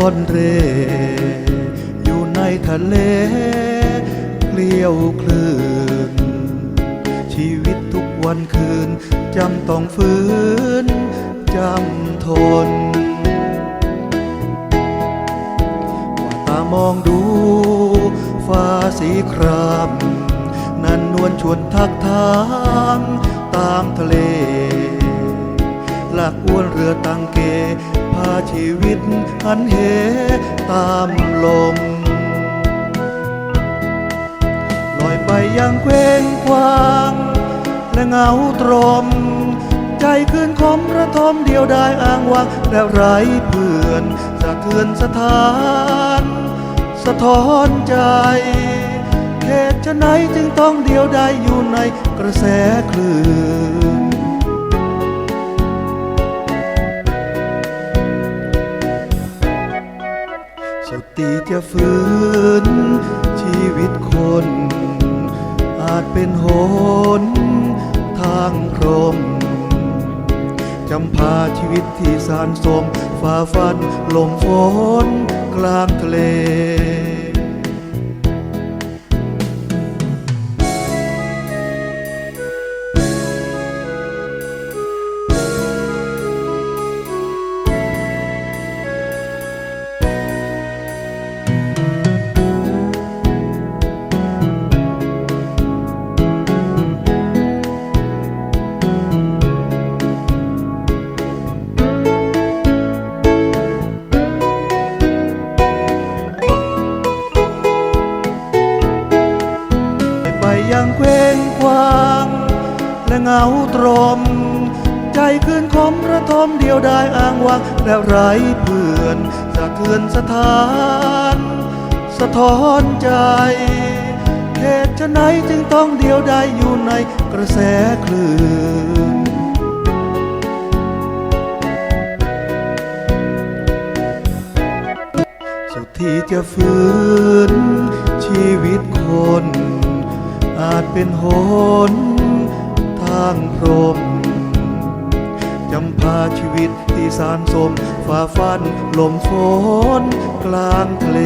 อนเร่อยู่ในทะเลเกลียวคลื่นชีวิตทุกวันคืนจำต้องฝืนจำทนว่าตามองดูฟ้าสีครามนั้นนวลชวนทักทางตามทะเลลากอวนเรือตังเกพาชีวิตหันเหตามลมลอยไปยังเคว้งคว้างและเงาตรมใจคืนคมระทมเดียวดายอ้างว้างและไร้เพื่อนสะเทือนสถานสะท้อนใจเหตุฉะไหนจึงต้องเดียวดายอยู่ในกระแสคลื่นสุดที่จะฝืนชีวิตคนอาจเป็นหนทางพรหมจำพาชีวิตที่สานสมฝ่าฟันลมฝนกลางทะเลยังเคว้งคว้างและเงาตรมใจคืนคมระทมเดียวดายอ้างว้างและไร้เพื่อนสะเทือนสถานสะท้อนใจเหตุฉะไหนจึงต้องเดียวดายอยู่ในกระแสคลื่นสุดที่จะฝืนชีวิตคนอาจเป็นหนทางพรหมจำพาชีวิตที่สานสมฝ่าฟันลมฝนกลางทะเล